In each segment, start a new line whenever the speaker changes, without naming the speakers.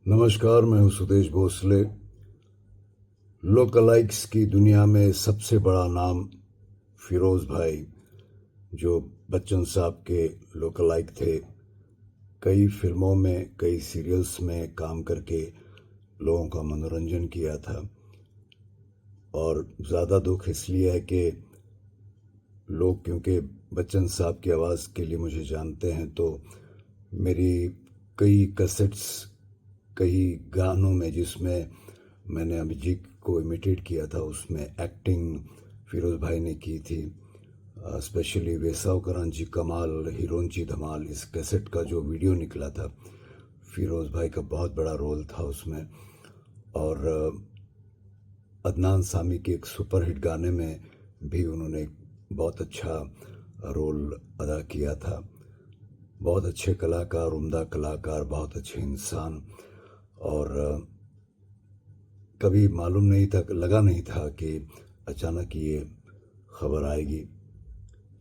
नमस्कार, मैं हूं सुदेश भोसले। लोकलाइक्स की दुनिया में सबसे बड़ा नाम फिरोज भाई, जो बच्चन साहब के लोकलाइक थे। कई फिल्मों में, कई सीरियल्स में काम करके लोगों का मनोरंजन किया था। और ज़्यादा दुख इसलिए है कि लोग, क्योंकि बच्चन साहब की आवाज़ के लिए मुझे जानते हैं, तो मेरी कई कैसेट्स, कई गानों में जिसमें मैंने अभिजीत को इमिटेट किया था, उसमें एक्टिंग फिरोज भाई ने की थी। स्पेशली वेसाव करांची कमाल हीरोंची धमाल, इस कैसेट का जो वीडियो निकला था, फिरोज भाई का बहुत बड़ा रोल था उसमें। और अदनान सामी के एक सुपरहिट गाने में भी उन्होंने एक बहुत अच्छा रोल अदा किया था। बहुत अच्छे कलाकार, उम्दा कलाकार, बहुत अच्छे इंसान। और कभी मालूम नहीं था, लगा नहीं था कि अचानक ये खबर आएगी।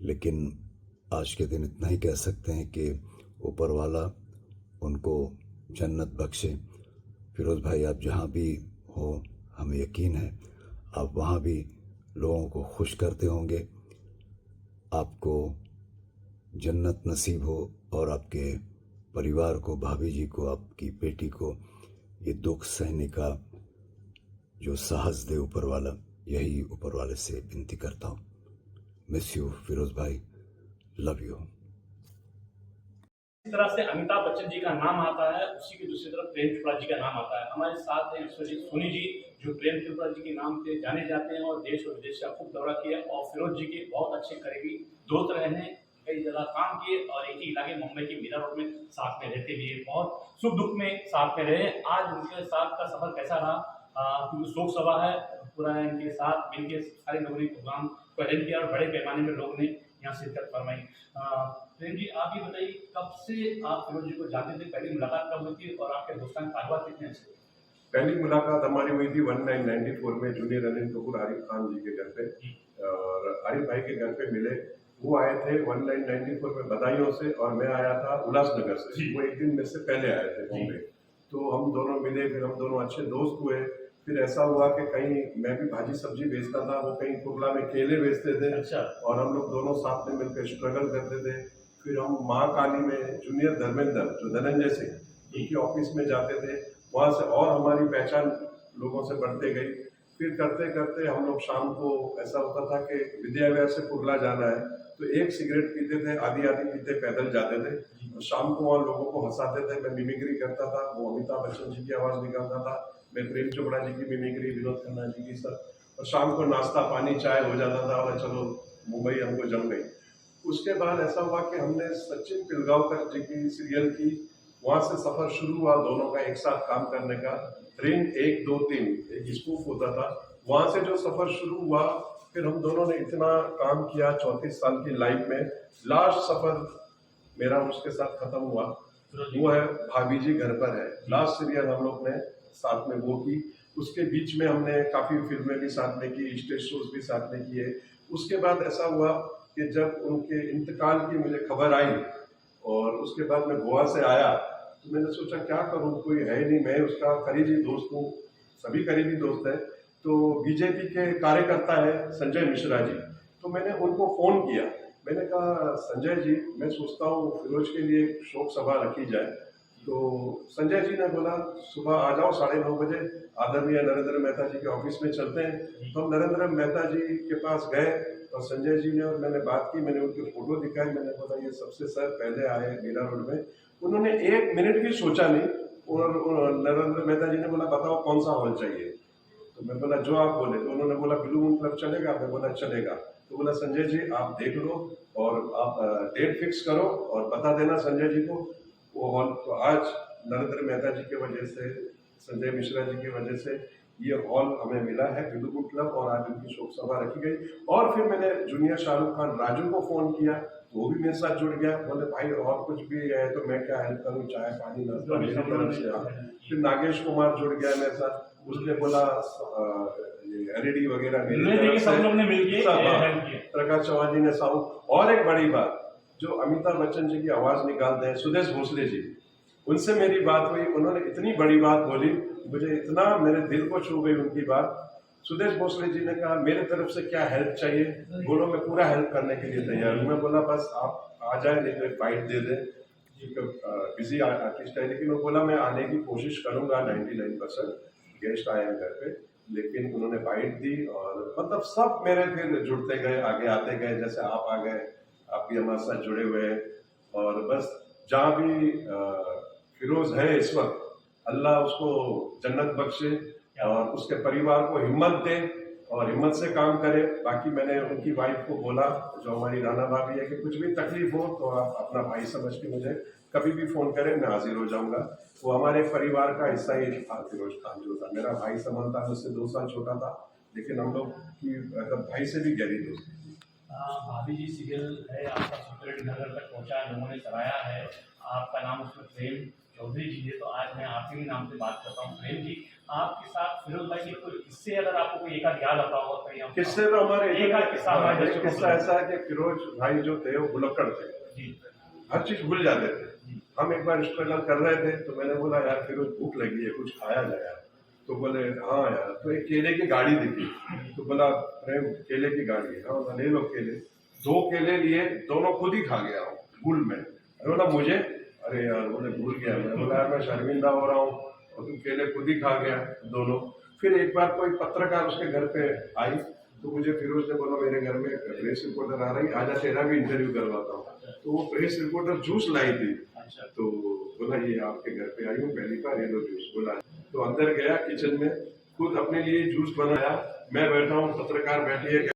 लेकिन आज के दिन इतना ही कह सकते हैं कि ऊपर वाला उनको जन्नत बख्शे। फिरोज भाई, आप जहाँ भी हो, हमें यकीन है आप वहाँ भी लोगों को खुश करते होंगे। आपको जन्नत नसीब हो, और आपके परिवार को, भाभी जी को, आपकी बेटी को ये दुख सहने का जो साहस दे ऊपर वाला, यही ऊपर वाले से विनती करता हूँ। मिस यू फिरोज भाई, लव यू।
इस तरह से अमिताभ बच्चन जी का नाम आता है, उसी की दूसरी तरफ प्रेम चोपड़ा जी का नाम आता है। हमारे साथ हैं विश्वजीत सोनी जी, जो प्रेम चोपड़ा जी के नाम से जाने जाते हैं और देश और विदेश का खूब दौरा किया, और फिरोज जी के बहुत अच्छे करीबी दोस्त रहे हैं। कई जगह काम किए और एक ही इलाके मुंबई के मीरा रोड में साथ में रहते हुए बहुत सुख दुख में साथ में रहे। आज उनके साथ का सफर कैसा रहा, क्योंकि शोक सभा है, पूरा इनके साथ मिलकर सारे लोगों ने प्रोग्राम को अटेंड किया और बड़े पैमाने में लोगों ने यहाँ शिरकत फरमाई। प्रेम जी, आप ये बताइए, कब से आप फिरोज जी को जानते थे, पहली मुलाकात कब हुई थी और आपके दोस्तान कारोबार कितने अच्छे थे?
पहली मुलाकात हमारी हुई थी 1994 में जूनियर अनिल कपूर आरिफ खान जी के घर पे, और आरिफ भाई के घर पे मिले। वो आए थे 1994 में बदायूं से, और मैं आया था उल्लासनगर से। वो एक दिन मेरे से पहले आए थे बॉम्बे। तो हम दोनों मिले, फिर हम दोनों अच्छे दोस्त हुए। फिर ऐसा हुआ कि कहीं मैं भी भाजी सब्जी बेचता था, वो कहीं कुर्ला में केले बेचते थे।
अच्छा।
और हम लोग दोनों साथ में मिलकर स्ट्रगल करते थे। फिर हम माँ काली में जूनियर धर्मेंद्र, जो धनंजय सिंह, उनकी ऑफिस में जाते थे। वहाँ से और हमारी पहचान लोगों से बढ़ते गई। फिर करते करते हम लोग शाम को, ऐसा होता था कि विद्या विहार से कुर्ला जाना है, तो एक सिगरेट पीते थे, आधी आधी पीते पैदल जाते थे। और शाम को वहाँ लोगों को हंसाते थे। मैं मिमिक्री करता था, वो अमिताभ बच्चन जी की आवाज़ निकालता था, मैं प्रेम चोपड़ा जी की मिमिक्री, विनोद खन्ना जी की, सब। और शाम को नाश्ता पानी चाय हो जाता था, और चलो मुंबई हमको जम गई। उसके बाद ऐसा हुआ कि हमने सचिन पिलगांवकर जी की सीरियल की, वहां से सफर शुरू हुआ दोनों का एक साथ काम करने का। रिंग 1 2 3 एक स्पूफ होता था। वहां से जो सफर शुरू हुआ, फिर हम दोनों ने इतना काम किया 34 साल की लाइफ में। लास्ट सफर मेरा उसके साथ खत्म हुआ, वो है भाभी जी घर पर है। लास्ट सीरियल हम लोग ने साथ में वो की। उसके बीच में हमने काफी फिल्में भी साथ में की, स्टेज शोज भी साथ में किए। उसके बाद ऐसा हुआ कि जब उनके इंतकाल की मुझे खबर आई, और उसके बाद मैं गोवा से आया, तो मैंने सोचा क्या करूं, कोई है नहीं, मैं उसका करीबी दोस्त हूँ, सभी करीबी दोस्त हैं। तो बीजेपी के कार्यकर्ता है संजय मिश्रा जी, तो मैंने उनको फोन किया। मैंने कहा संजय जी, मैं सोचता हूँ फिरोज के लिए शोक सभा रखी जाए। तो संजय जी ने बोला सुबह आ जाओ 9:30 बजे, आदरणीय नरेंद्र मेहता जी के ऑफिस में चलते हैं। तो हम नरेंद्र मेहता जी के पास गए, और संजय जी ने और मैंने बात की। मैंने उनकी फोटो दिखाई, मैंने बोला ये सबसे सर पहले आए मीरा रोड में। उन्होंने 1 मिनट भी सोचा नहीं, और नरेंद्र मेहता जी ने बोला बताओ कौन सा हॉल चाहिए। तो मैं बोला जो आप बोले। तो उन्होंने बोला ब्लू मून क्लब चलेगा। मैं बोला चलेगा। तो बोला संजय जी आप देख लो, और आप डेट फिक्स करो और बता देना संजय जी को वो हॉल। तो आज नरेंद्र मेहता जी की वजह से, संजय मिश्रा जी की वजह से ये हॉल हमें मिला है, ब्लू मून क्लब, और आज उनकी शोक सभा रखी गई। और फिर मैंने जूनियर शाहरुख खान राजू को फोन किया, वो भी मेरे साथ जुड़ गया। बोले भाई और कुछ भी है तो मैं क्या हेल्प करूँ, चाय पानी नाश्ता मेरी तरफ से। फिर नागेश कुमार जुड़ गया मेरे साथ, उसने बोला एलईडी वगैरह मेरी तरफ से,
सब लोग ने मिलकर हेल्प किया।
प्रकाश चौहान जी ने साउंड। और एक बड़ी बात, जो अमिताभ बच्चन जी की आवाज निकालते हैं सुदेश भोसले जी, उनसे मेरी बात हुई, उन्होंने इतनी बड़ी बात बोली, मुझे इतना मेरे दिल को छू गई उनकी बात। सुदेश भोसले जी ने कहा मेरे तरफ से क्या हेल्प चाहिए, बोलो मैं पूरा हेल्प करने के लिए तैयार हूँ। मैं बोला बस आप आ जाए, नहीं तो एक बाइट दे दें, बिजी आर्टिस्ट है, लेकिन वो बोला मैं आने की कोशिश करूंगा, 99% गेस्ट आए हैं घर पे। लेकिन उन्होंने बाइट दी और मतलब सब मेरे फिर जुड़ते गए, आगे आते गए, जैसे आप आ गए, आप भी हमारे साथ जुड़े हुए हैं। और बस जहाँ भी फिरोज है इस वक्त, अल्लाह उसको जन्नत बख्शे और उसके परिवार को हिम्मत दे और हिम्मत से काम करे। बाकी मैंने उनकी वाइफ को बोला, जो हमारी राना भाभी है, कि कुछ भी तकलीफ हो तो आप अपना भाई समझ के मुझे कभी भी फोन करें, मैं हाजिर हो जाऊंगा। वो हमारे परिवार का हिस्सा ही था। फिरोज खान जो था मेरा भाई समझता, मुझसे 2 साल छोटा था, लेकिन हम लोग की मतलब भाई से भी गहरी दोस्ती थी।
भाभी जी सीरियल है आपका सुपरहिट घर घर तक पहुंचा है, लोगों ने सराहा है, आपका नाम उसमें प्रेम चौधरी जी है, तो आज मैं आपके ही नाम से बात करता हूँ। प्रेम जी, आपके साथ फिरोज भाई के कोई किस्से अगर आपको कोई एक आध याद आता होगा कहीं हम
किस्से तो हमारे
एक आध किस्सा हमारे
एक
दर्शकों को
किस्सा ऐसा है कि फिरोज भाई जो थे वो भुलक्कड़ थे,
जी
हर चीज भूल जाते थे।
जी
हम एक बार स्ट्रगल कर रहे थे, तो मैंने बोला यार फिरोज भूख लगी है, कुछ खाया जाए यार। तो बोले हाँ यार, तो एक केले की गाड़ी दिखी, तो बोला प्रेम केले की गाड़ी है, हाँ ले लो केले। 2 केले लिए, दोनों खुद ही खा गया हूँ भूल में। अरे बोला मुझे, अरे यार बोले भूल गया। मैं बोला यार मैं शर्मिंदा हो रहा हूँ, और तुम केले खुद ही खा गया दोनों। फिर एक बार कोई पत्रकार उसके घर पे आई, तो मुझे फिरोज ने बोला मेरे घर में प्रेस रिपोर्टर आ रही, आजा तेरा भी इंटरव्यू करवाता हूँ। तो वो प्रेस रिपोर्टर जूस लाई थी,
अच्छा
तो बोला ये आपके घर पे आई हूँ पहली बार, ये लो जूस। बोला तो अंदर गया किचन में, खुद अपने लिए जूस बनाया, मैं बैठा हूँ, पत्रकार बैठी है।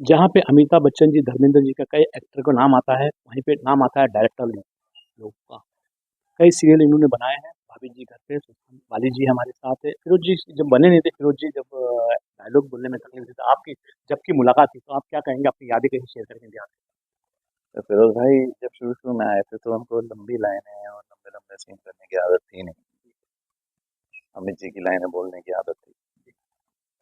जहाँ पे अमिताभ बच्चन जी, धर्मेंद्र जी का कई एक्टर का नाम आता है, वहीं पे नाम आता है डायरेक्टर लोग का। कई सीरियल इन्होंने बनाए हैं। भाभी जी घर पे, सुल्तान वाली जी हमारे साथ है। फिरोज जी जब बने नहीं थे, फिरोज जी जब डायलॉग बोलने में तकलीफ थी, तो आपकी जबकि मुलाकात थी, तो आप क्या कहेंगे, अपनी यादें कहीं शेयर करेंगे ध्यान
तो फिरोज भाई जब शुरू शुरू में आए थे तो उनको लंबी लाइनें और लंबे लंबे सीन करने की आदत थी नहीं। अमित जी की लाइनें बोलने की आदत थी।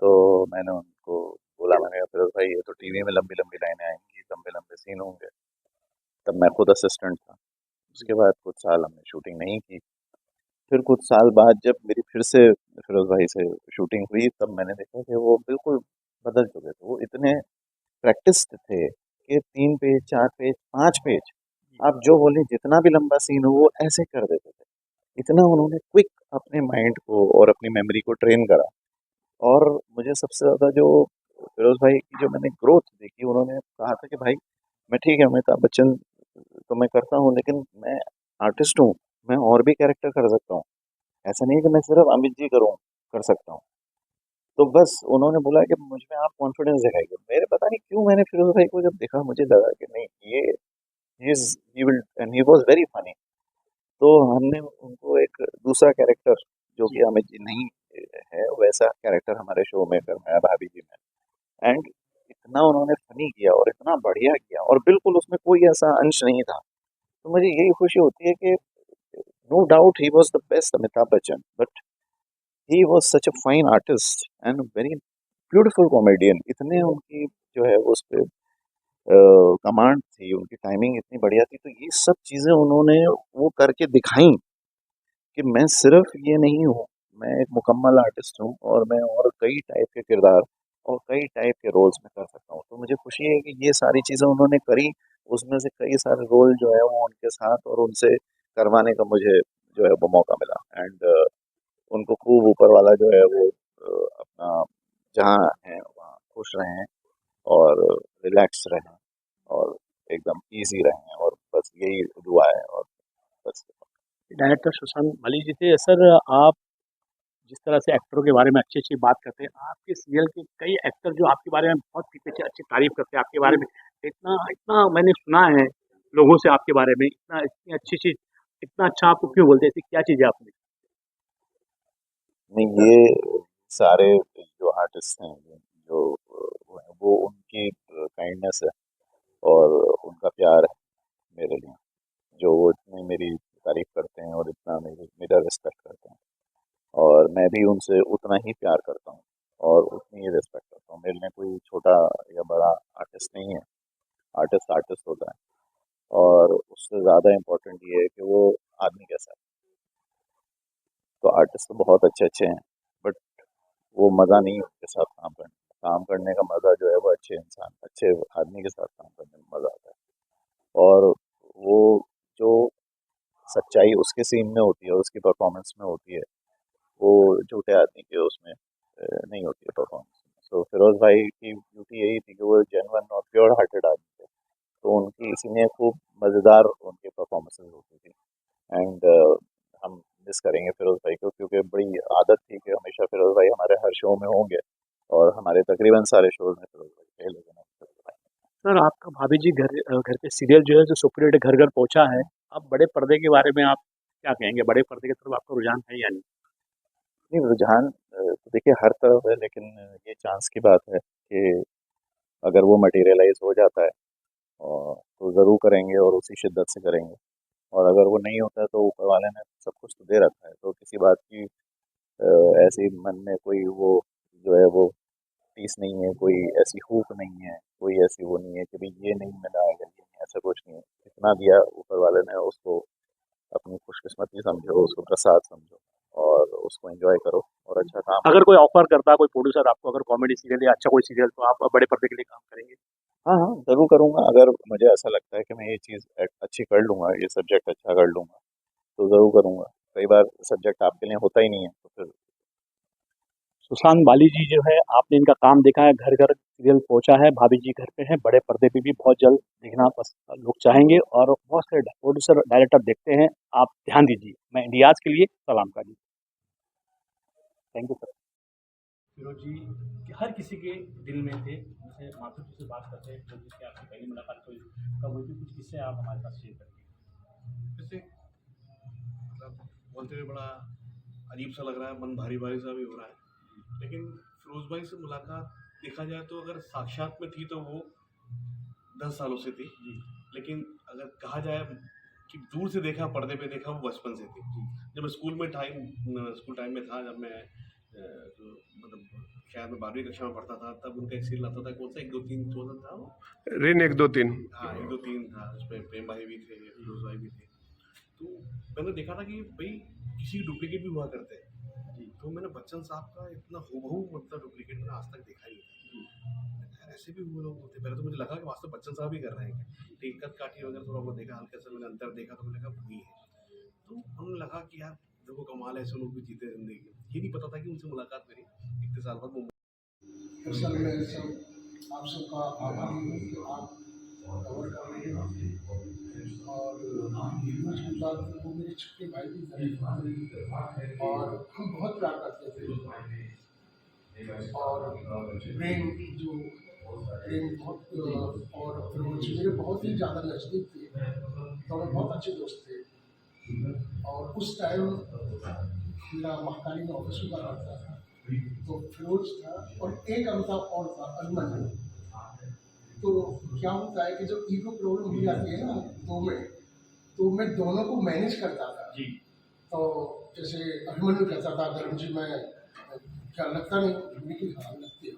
तो मैंने उनको बोला, मैंने कहा फिरोज भाई ये तो टीवी में लंबी लंबी लाइनें आएंगी, लंबे लंबे सीन होंगे। तब मैं खुद असिस्टेंट था। उसके बाद कुछ साल हमने शूटिंग नहीं की। फिर कुछ साल बाद जब मेरी फिर से फिरोज भाई से शूटिंग हुई, तब मैंने देखा कि वो बिल्कुल बदल चुके थे। वो इतने प्रैक्टिस्ड थे कि 3 पेज 4 पेज 5 पेज आप जो बोले, जितना भी लंबा सीन हो वो ऐसे कर देते थे। इतना उन्होंने क्विक अपने माइंड को और अपनी मेमोरी को ट्रेन करा। और मुझे सबसे ज़्यादा जो फिरोज भाई की जो मैंने ग्रोथ देखी, उन्होंने कहा था कि भाई मैं ठीक है, अमिताभ बच्चन तो मैं करता हूँ, लेकिन मैं आर्टिस्ट हूँ, मैं और भी कैरेक्टर कर सकता हूँ। ऐसा नहीं है कि मैं सिर्फ अमित जी करूँ, कर सकता हूँ। तो बस उन्होंने बोला कि मुझ में आप कॉन्फिडेंस दिखाइए। मेरे पता नहीं क्यों मैंने फिरोज भाई को जब देखा, मुझे लगा कि नहीं, ये he will, and he was very funny. तो हमने उनको एक दूसरा कैरेक्टर, जो कि अमित जी नहीं है, वैसा कैरेक्टर हमारे शो में करवाया भाभी जी में। एंड इतना उन्होंने फनी किया और इतना बढ़िया किया, और बिल्कुल उसमें कोई ऐसा अंश नहीं था। तो मुझे यही खुशी होती है कि no doubt he was the best Amitabh Bachchan, but he was such a fine artist and very beautiful comedian. इतने उनकी जो है उस पे कमांड थी, उनकी टाइमिंग इतनी बढ़िया थी। तो ये सब चीज़ें उन्होंने वो करके दिखाई कि मैं सिर्फ ये नहीं हूँ, मैं एक मुकम्मल आर्टिस्ट हूँ, और मैं और कई टाइप के किरदार और कई टाइप के रोल्स में कर सकता हूँ। तो मुझे खुशी है कि ये सारी चीज़ें उन्होंने करी। उसमें से कई सारे रोल जो है वो उनके साथ और उनसे करवाने का मुझे जो है वो मौका मिला। एंड उनको खूब ऊपर वाला जो है वो अपना जहाँ है वहाँ खुश रहें और रिलैक्स रहें और एकदम ईजी रहें, और बस यही दुआ है। और बस
डायरेक्टर सुशांत माली जी थे सर। आप जिस तरह से एक्टरों के बारे में अच्छी-अच्छी बात करते हैं, आपके सीरियल के कई एक्टर जो आपके बारे में बहुत पीछे अच्छी तारीफ़ करते हैं आपके बारे में। इतना इतना मैंने सुना है लोगों से आपके बारे में, इतना इतनी अच्छी चीज़ इतना अच्छा आपको क्यों बोलते हैं? ऐसी क्या चीज़ है आप में?
नहीं, ये सारे जो आर्टिस्ट हैं, जो वो उनकी काइंडनेस है और उनका प्यार है मेरे लिए, जो वो इतनी मेरी तारीफ करते हैं और इतना मेरा रिस्पेक्ट करते हैं, और मैं भी उनसे उतना ही प्यार करता हूँ और उतनी ही रिस्पेक्ट करता हूँ। मेरे लिए कोई छोटा या बड़ा आर्टिस्ट नहीं है, आर्टिस्ट आर्टिस्ट होता है, और उससे ज़्यादा इम्पोर्टेंट ये है कि वो आदमी कैसा है। तो आर्टिस्ट तो बहुत अच्छे अच्छे हैं, बट वो मज़ा नहीं है उनके साथ काम करने का मज़ा जो है वो अच्छे आदमी के साथ काम करने में मज़ा आता है। और वो जो सच्चाई उसके सीन में होती है, उसकी परफॉर्मेंस में होती है, वो झूठे आदमी के उसमें नहीं होती है परफॉर्मेंस में। तो फिरोज भाई की ब्यूटी यही थी कि वो जेन्युइन और प्योर हार्टेड आदमी थे, तो उनकी इसीलिए खूब मज़ेदार उनकी परफॉर्मेंसेज होती थी। एंड हम मिस करेंगे फिरोज भाई को, क्योंकि बड़ी आदत थी कि हमेशा फिरोज भाई हमारे हर शो में होंगे, और हमारे तकरीबन सारे शोज में फिरोज भाई थे, लेकिन अब फिरोज भाई
सर आपका भाभी जी घर पे सीरियल जो है जो सुपर हिट घर घर पहुँचा है, अब बड़े पर्दे के बारे में आप क्या कहेंगे? बड़े पर्दे की तरफ आपका रुझान है या नहीं?
नहीं, रुझान तो देखिए हर तरफ है, लेकिन ये चांस की बात है कि अगर वो मटेरियलाइज हो जाता है और तो ज़रूर करेंगे और उसी शिद्दत से करेंगे, और अगर वो नहीं होता है तो ऊपर वाले ने सब कुछ तो दे रखा है, तो किसी बात की ऐसी मन में कोई वो जो है वो पीस नहीं है, कोई ऐसी हुक नहीं है, कोई ऐसी वो नहीं है कि भाई ये नहीं मिला या ये नहीं, ऐसा कुछ नहीं है। जितना दिया ऊपर वाले ने उसको अपनी खुशकिस्मती समझो, उसको प्रसाद समझो और उसको एंजॉय करो और अच्छा काम
अगर
करो।
कोई ऑफर करता है कोई प्रोड्यूसर आपको अगर कॉमेडी सीरियल या अच्छा कोई सीरियल तो आप बड़े पर्दे के लिए काम करेंगे?
हाँ हाँ, ज़रूर करूँगा। अगर मुझे ऐसा लगता है कि मैं ये चीज़ अच्छी कर लूँगा, ये सब्जेक्ट अच्छा कर लूँगा, तो ज़रूर करूँगा। कई बार सब्जेक्ट आपके लिए होता ही नहीं है, तो फिर
सुशांत बाली जी जो है आपने इनका काम देखा है, घर घर सीरियल पहुंचा है, भाभी जी घर पे हैं, बड़े पर्दे पे भी बहुत जल्द देखना लोग चाहेंगे और बहुत सारे प्रोड्यूसर डायरेक्टर देखते हैं। आप ध्यान दीजिए। मैं इंडियाज के लिए सलाम का जी। Thank you sir. Firoz ji हर किसी के दिल में थे, जैसे माथुर जी से बात करते हैं, फिरोज जी से आपकी पहली मुलाकात हुई, कब हुई थी, कुछ किस्से आप हमारे साथ शेयर करिए।
वैसे मतलब बोलते हुए बड़ा अजीब सा लग रहा है, मन भारी भारी सा भी हो रहा है, लेकिन फिरोज भाई से मुलाकात देखा जाए तो अगर साक्षात में थी तो वो 10 सालों से थी, लेकिन अगर कहा जाए कि दूर से देखा, पर्दे पे देखा, वो बचपन से थी। जब मैं स्कूल टाइम में था, जब मैं तो मतलब शायद मैं 12वीं कक्षा में पढ़ता था, तब उनका एक सीरियल आता था, कौन सा 1-2-3 चौदह था वो,
रिन 1-2-3।
हाँ 1-2-3 था, उसमें प्रेम भाई भी थे, फिरोज भाई भी थे। तो मैंने देखा था कि भाई किसी डुप्लीकेट भी हुआ करते हैं जी, तो मैंने बच्चन साहब का इतना हूबहू मतलब डुप्लीकेट मैंने आज तक देखा ही नहीं। ऐसे भी हुए लोग होते, पहले तो मुझे लगा कि वास्तव बच्चन साहब ही कर रहे हैं, लेकिन कद काठी वगैरह थोड़ा बहुत देखा, हल्का सा मैंने अंतर देखा तो मैंने कहा वही है। तो उन्होंने लगा कि यार देखो कमाल है, ऐसे लोग भी जीते जिंदगी। ये नहीं पता था कि उनसे मुलाकात मेरी इतने साल बाद मुंबई।
दरअसल मैं सब आप सबका आभारी हूँ कि आप कवर कर रहे हैं और न्यूज़ के बाद वो मेरे छोटे भाई की तरह और हम बहुत प्यार करते थे। और प्रेम जो प्रेम बहुत और फिरोज मेरे बहुत ही ज़्यादा नज़दीक थे, तो हम बहुत अच्छे दोस्त थे। और उस टाइम मेरा महाकाली में ऑफिस हुआ करता था, तो फिरोज था और एक अमिताभ और था अभिमन्यु। तो क्या होता है कि जो ईगो प्रॉब्लम हो जाती है ना तो मैं दोनों को मैनेज करता था जी। तो जैसे अभिमन्यु कहता था धर्म जी मैं क्या लगता नहीं, उनकी खराब लगती है,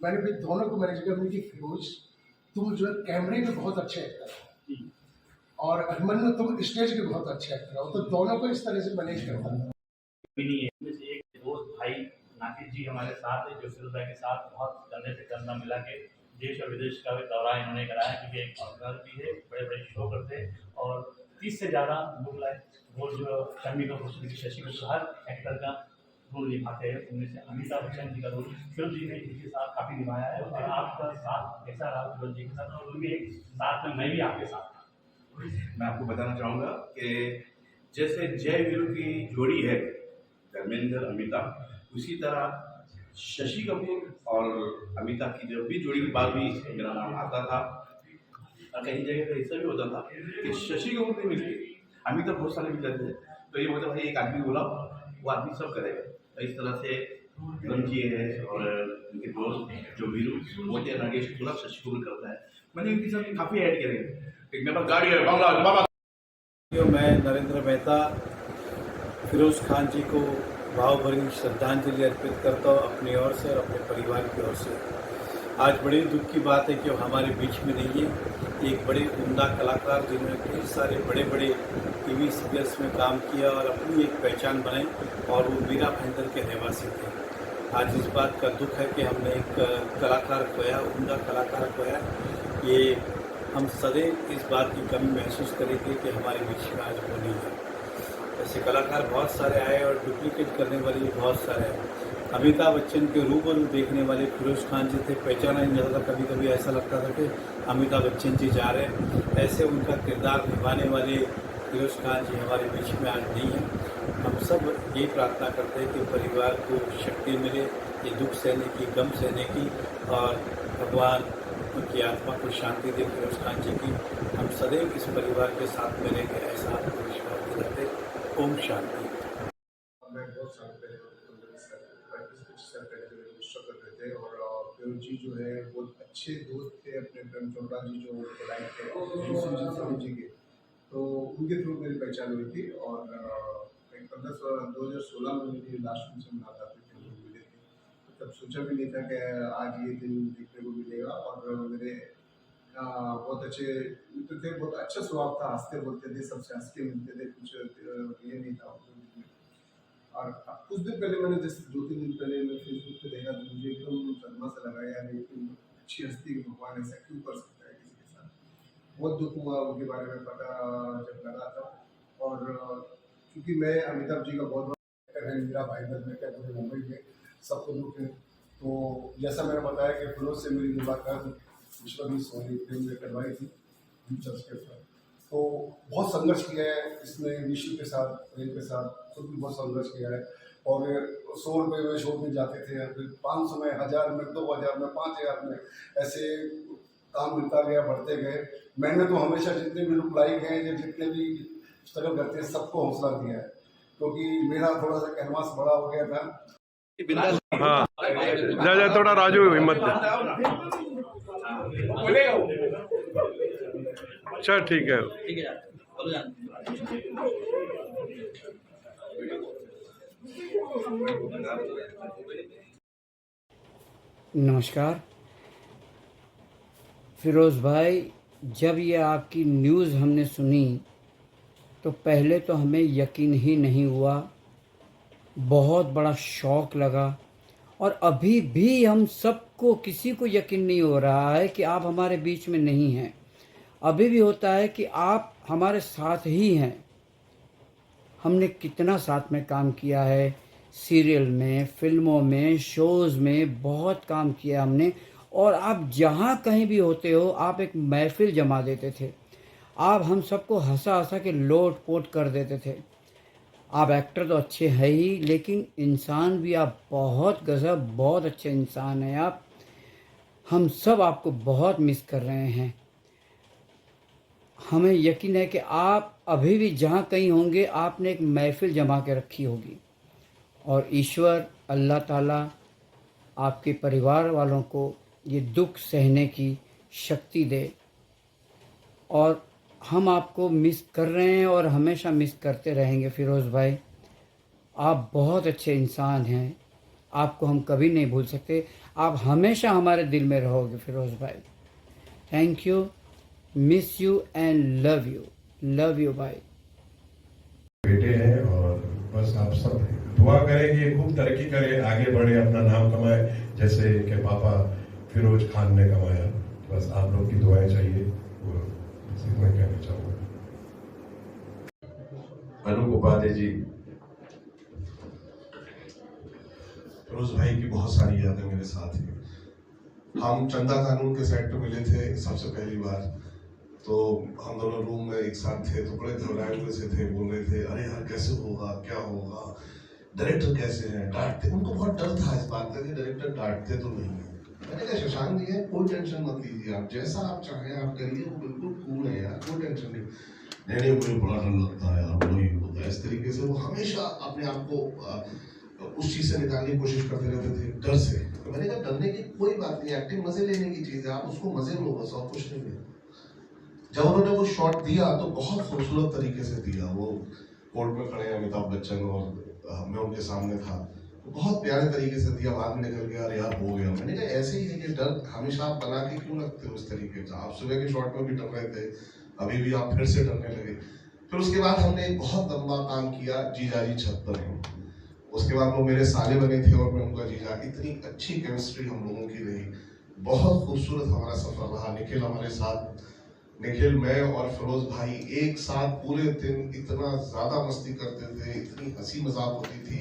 मैंने फिर दोनों को मैनेज किया। उनकी फिरोज तुम जो है कैमरे में बहुत अच्छे एक्टर हो और अभिमन्यु तुम स्टेज के बहुत अच्छे एक्टर हो, तो दोनों को इस तरह से मैनेज करता था।
एक दोस्त भाई नाकिब जी हमारे साथ है, जो फिरोज भाई के साथ बहुत कंधे से कंधा मिला के देश और विदेश का भी दौरा इन्होंने कराया, क्योंकि एक ऑर्गेनाइजर भी है, बड़े बड़े शो करते हैं और 30 से ज़्यादा बुक लाइफ रोल जो शम्मी कपूर, शशि कपूर हर एक्टर का रोल निभाते हैं। उनमें से अमिताभ बच्चन जी का रोल फिरोज जी ने इनके साथ काफ़ी निभाया है और आपका साथ कैसा रहा फिरोज जी के साथ, और उनके साथ में मैं भी आपके साथ था।
मैं आपको बताना चाहूँगा कि जैसे जय वीरू की जोड़ी है धर्मेंद्र अमिताभ, उसी तरह शशि कपूर और अमिताभ की जब भी जोड़ी की बात हुई मेरा नाम आता था। और कई जगह पर ऐसा भी होता था कि शशि कपूर नहीं मिलते, अमिताभ बहुत सारे मिल जाते थे, तो ये बोलते भाई एक आदमी बुलाओ, वो आदमी सब करेगा। तो इस तरह से फिल्म किए हैं। और उनके दोस्त जो वीरू वो थे नागेश पूरा शशि कपूर करता है। मैंने इनके साथ काफ़ी ऐड करे, एक मेरे पास गाड़ी है बंगला बाबा।
मैं नरेंद्र मेहता फिरोज खान जी को भावभरी श्रद्धांजलि अर्पित करता हूँ अपनी ओर से और अपने परिवार की ओर से। आज बड़े दुख की बात है कि वो हमारे बीच में नहीं है। एक बड़े उम्दा कलाकार जिन्होंने कई सारे बड़े बड़े टीवी सीरियल्स में काम किया और अपनी एक पहचान बनाई, और वो मीरा भाईंदर के रहवासी थे। आज इस बात का दुख है कि हमने एक कलाकार खोया, उम्दा कलाकार खोया। ये हम सदैव इस बात की कमी महसूस करेंगे कि हमारे बीच में आज वो नहीं है। ऐसे कलाकार बहुत सारे आए और डुप्लीकेट करने वाले भी बहुत सारे आए। अमिताभ बच्चन के रूबरू देखने वाले फिरोज खान जी थे, पहचाना नहीं जाता था। कभी कभी ऐसा लगता था कि अमिताभ बच्चन जी जा रहे हैं। ऐसे उनका किरदार निभाने वाले फिरोज खान जी हमारे बीच में आज नहीं है। हम सब ये प्रार्थना करते हैं कि परिवार को शक्ति मिले ये दुख सहने की, गम सहने की, और भगवान उनकी आत्मा को शांति दे फिरोज खान जी की। हम सदैव इस परिवार के साथ में रहेंगे, ऐसा आपको विश्वास दिलाते। ओम शांति।
मैं बहुत साल पहले 25 साल पहले जब रजिस्टर कर रहे थे, और फिरोज जी जो है बहुत अच्छे दोस्त थे अपने प्रेम चोपड़ा जी जो लाइक थे सोनी जी के, तो उनके थ्रू मेरी पहचान हुई थी। और 2016 में मेरी लास्ट उनसे मुलाकात हुई थी, मिले थे। तो तब सोचा भी नहीं था कि आज ये दिन देखने को मिलेगा। और मेरे बहुत अच्छे मित्र थे, बहुत अच्छा स्वभाव था, हंसते बोलते थे, सबसे हंस के मिलते थे, कुछ ये नहीं था। और कुछ दिन पहले मैंने जैसे 2-3 दिन पहले मैं फेसबुक पे देखा तो मुझे एकदम सदमा सा लगा, यार इतनी अच्छी हस्ती कि भगवान ऐसा क्यों कर सकता है किसी के साथ। बहुत दुख हुआ उनके बारे में पता जब लगा था। और क्योंकि मैं अमिताभ जी का बहुत बड़ा एक्टर है, मीरा भाईंदर में क्या पूरे मुंबई में सबको दुख है। तो जैसा मैंने बताया कि फिरोज से मेरी मुलाकात विश्वजीत सोनी फिल्म में करवाई थी फीचर्स के साथ। तो बहुत संघर्ष किया है इसने विश्व के साथ, प्रेम के साथ, खुद भी बहुत संघर्ष किया है। और 100 रुपये में शो में जाते थे, फिर 500 में, 1000 में, 2000 में, 5000 में, ऐसे काम मिलता गया, बढ़ते गए। मैंने तो हमेशा जितने भी लोग लाइक हैं या जितने भी स्ट्रगल करते हैं सबको हौसला दिया है, क्योंकि मेरा थोड़ा सा कैनवास बड़ा हो गया था।
हाँ जा थोड़ा राजू हिम्मत अच्छा ठीक है।
नमस्कार फिरोज़ भाई, जब ये आपकी न्यूज़ हमने सुनी तो पहले तो हमें यकीन ही नहीं हुआ, बहुत बड़ा शौक़ लगा। और अभी भी हम सबको, किसी को यकीन नहीं हो रहा है कि आप हमारे बीच में नहीं हैं। अभी भी होता है कि आप हमारे साथ ही हैं। हमने कितना साथ में काम किया है, सीरियल में, फिल्मों में, शोज़ में बहुत काम किया हमने। और आप जहाँ कहीं भी होते हो, आप एक महफिल जमा देते थे। आप हम सबको हंसा हंसा के लोट पोट कर देते थे। आप एक्टर तो अच्छे हैं ही, लेकिन इंसान भी आप बहुत गज़ब, बहुत अच्छे इंसान हैं आप। हम सब आपको बहुत मिस कर रहे हैं। हमें यकीन है कि आप अभी भी जहाँ कहीं होंगे, आपने एक महफिल जमा के रखी होगी। और ईश्वर अल्लाह ताला आपके परिवार वालों को ये दुख सहने की शक्ति दे। और हम आपको मिस कर रहे हैं और हमेशा मिस करते रहेंगे फिरोज़ भाई। आप बहुत अच्छे इंसान हैं, आपको हम कभी नहीं भूल सकते। आप हमेशा हमारे दिल में रहोगे फिरोज़ भाई। Thank you, miss you and love you भाई।
बेटे हैं और बस आप सब दुआ करें कि खूब तरक्की करे, आगे बढ़े, अपना नाम कमाए जैसे कि पापा फिरोज खान ने कमाया। बस आप लोग की दुआएं चाहिए, वो मैं कहना चाहूँगा।
अनु उपाध्याय जी, फिरोज भाई की बहुत सारी यादें मेरे साथ हैं। हम चंदा कानून के सेट पे मिले थे सबसे पहली बार, तो हम दोनों रूम में एक साथ थे, तो बड़े घबराए हुए से थे, बोल रहे थे अरे यार कैसे होगा, क्या होगा। डायरेक्टर कैसे हैं, डांटते, उनको बहुत डर था इस बात का कि डायरेक्टर डांटते तो नहीं है। मैंने कहा शशांक जी है, कोई टेंशन मत लीजिए, आप जैसा आप चाहें आप करिए, वो बिल्कुल कूल है यार, कोई टेंशन नहीं। नहीं मुझे बड़ा डर लगता है यार, वही होता है, इस तरीके से वो हमेशा अपने आप को उस चीज से निकालने की कोशिश करते रहते थे, डर से। तो मैंने कहा डरने की कोई बात नहीं, एक्टिंग मजे लेने की चीज है, आप उसको मजे लो बस, और कुछ नहीं है। जब उन्होंने वो शॉट दिया तो बहुत खूबसूरत तरीके से दिया, वो कोर्ट में खड़े अमिताभ बच्चन और मैं उनके सामने था, तो बहुत प्यारे तरीके से दिया, बाद में निकल गया, यार हो गया। मैंने कहा ऐसे ही है कि डर हमेशा आप बना के क्यों रखते हो इस तरीके से, आप सुबह के शॉट में भी डर रहे थे, अभी भी आप फिर से डरने लगे। फिर उसके बाद हमने एक बहुत लंबा काम किया जीजा जी छत पर हैं, उसके बाद वो मेरे साले बने थे और मैं उनका जीजा, इतनी अच्छी केमिस्ट्री हम लोगों की रही, बहुत खूबसूरत हमारा सफर रहा। निखिल हमारे साथ, निखिल, मैं और फिरोज भाई एक साथ पूरे दिन इतना ज्यादा मस्ती करते थे, इतनी हंसी मजाक होती थी।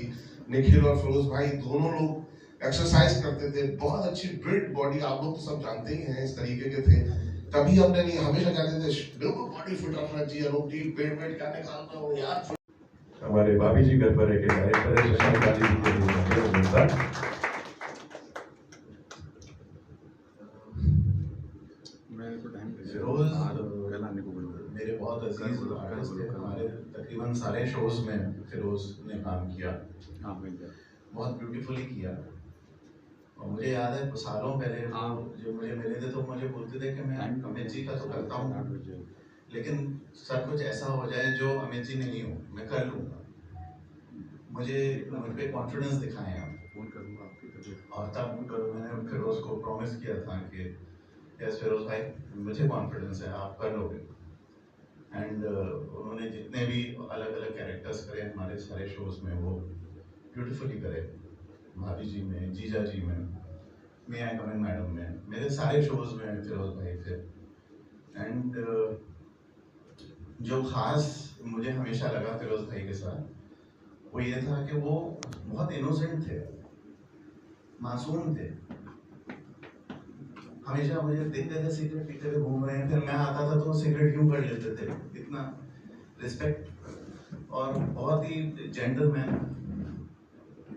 निखिल और फिरोज भाई दोनों लोग एक्सरसाइज करते थे, बहुत अच्छी बिल्ड बॉडी, आप लोग तो सब जानते ही हैं इस तरीके के थे। कभी हमने नहीं, हमेशा कहते थे बिल्कुल बॉडी फिट रखना चाहिए, लोग जी पेट वेट क्या निकालते हो यार।
हमारे भाभी जी घर पर एक डायरेक्टर है शशांक गाजी जी के
फिरोज मेरे बहुत अजीज आर्टिस्ट थे, हमारे तकरीबन सारे शोज में फिरोज ने काम किया, बहुत ब्यूटीफुली किया। और मुझे याद है सालों पहले जो मुझे मिले थे तो मुझे बोलते थे कि मैं अमित जी का तो करता हूँ, लेकिन सब कुछ ऐसा हो जाए जो अमित जी नहीं हो, मैं कर लूँगा, मुझ पे कॉन्फिडेंस दिखाएं आप। और तब मैंने फिरोज को प्रॉमिस किया था कि यस फिरोज भाई, मुझे कॉन्फिडेंस है आप कर लोगे। एंड उन्होंने जितने भी अलग अलग कैरेक्टर्स करे हमारे सारे शोज में, वो ब्यूटीफुली करे, भाभी जी में, जीजा जी में, मियां कमन मैडम में, मेरे सारे शोज में फिरोज भाई थे। एंड जो खास मुझे हमेशा लगा फिरोज भाई के साथ वो ये था कि वो बहुत इनोसेंट थे, मासूम थे। हमेशा मुझे देखते थे सिगरेट पीते हुए घूम रहे हैं, फिर मैं आता था तो सिगरेट क्यों कर लेते थे, इतना रिस्पेक्ट, और बहुत ही जेंटलमैन,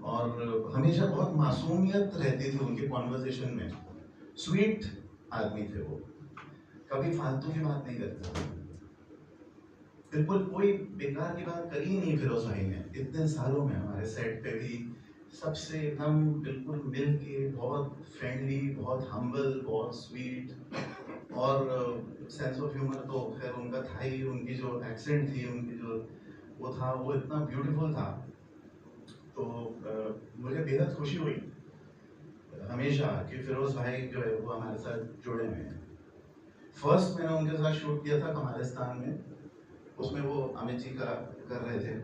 और हमेशा बहुत मासूमियत रहती थी उनके कॉन्वर्सेशन में, स्वीट आदमी थे वो, कभी फालतू की बात नहीं करते, बिल्कुल कोई बेकार की बात करी ही नहीं फिरोज भाई ने इतने सालों में। हमारे सेट पे भी सबसे एकदम बिल्कुल मिल के, बहुत फ्रेंडली, बहुत हम्बल, बहुत स्वीट, और सेंस ऑफ ह्यूमर तो खैर उनका था ही, उनकी जो एक्सेंट थी, उनकी जो वो था, वो इतना ब्यूटीफुल था। तो मुझे बेहद खुशी हुई हमेशा कि फिरोज भाई जो है वो हमारे साथ जुड़े हुए हैं। फर्स्ट मैंने उनके साथ शूट किया था कमालिस्तान में, उसमें वो अमित जी का कर रहे थे,